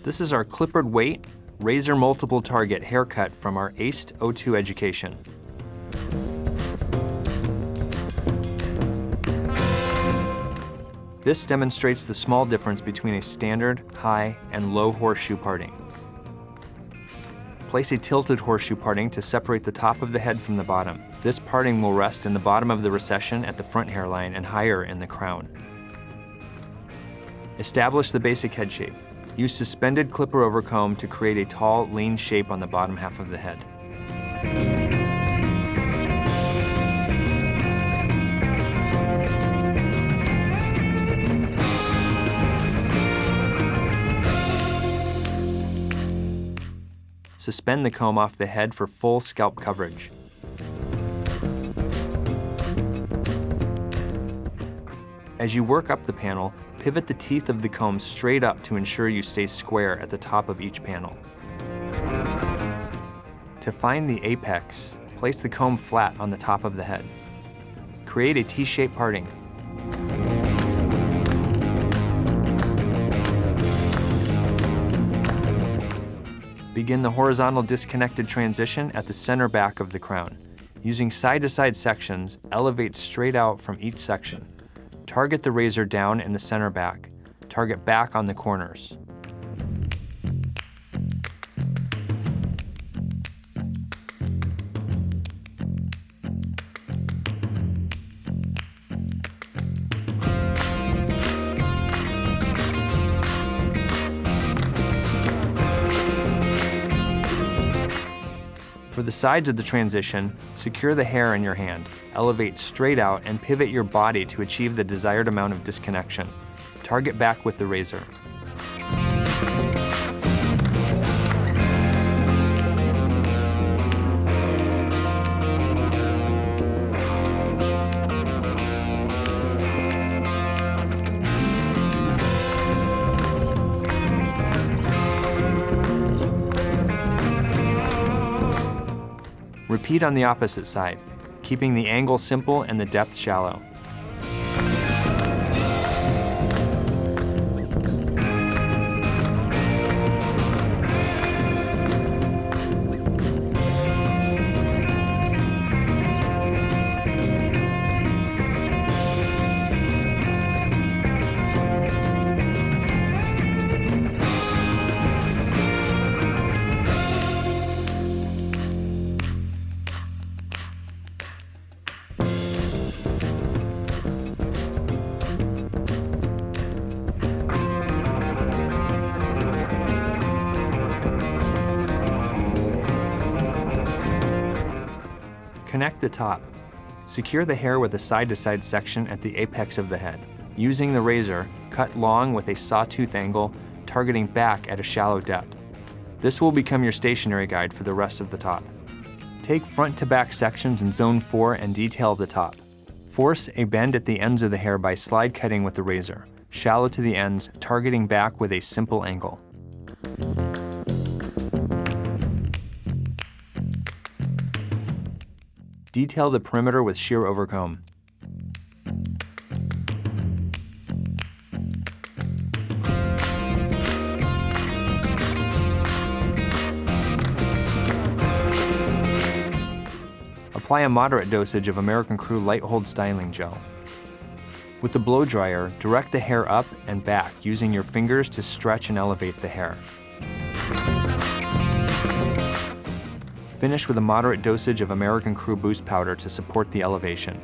This is our Clippered weight, razor multiple target haircut from our ACED O2 education. This demonstrates the small difference between a standard, high, and low horseshoe parting. Place a tilted horseshoe parting to separate the top of the head from the bottom. This parting will rest in the bottom of the recession at the front hairline and higher in the crown. Establish the basic head shape. Use suspended clipper over comb to create a tall, lean shape on the bottom half of the head. Suspend the comb off the head for full scalp coverage. As you work up the panel, pivot the teeth of the comb straight up to ensure you stay square at the top of each panel. To find the apex, place the comb flat on the top of the head. Create a T-shaped parting. Begin the horizontal disconnected transition at the center back of the crown. Using side-to-side sections, elevate straight out from each section. Target the razor down in the center back. Target back on the corners. For the sides of the transition, secure the hair in your hand, elevate straight out, and pivot your body to achieve the desired amount of disconnection. Target back with the razor. Repeat on the opposite side, keeping the angle simple and the depth shallow. Connect the top. Secure the hair with a side-to-side section at the apex of the head. Using the razor, cut long with a sawtooth angle, targeting back at a shallow depth. This will become your stationary guide for the rest of the top. Take front-to-back sections in Zone 4 and detail the top. Force a bend at the ends of the hair by slide cutting with the razor, shallow to the ends, targeting back with a simple angle. Detail the perimeter with shear over comb. Apply a moderate dosage of American Crew Light Hold Styling Gel. With the blow dryer, direct the hair up and back using your fingers to stretch and elevate the hair. Finish with a moderate dosage of American Crew Boost Powder to support the elevation.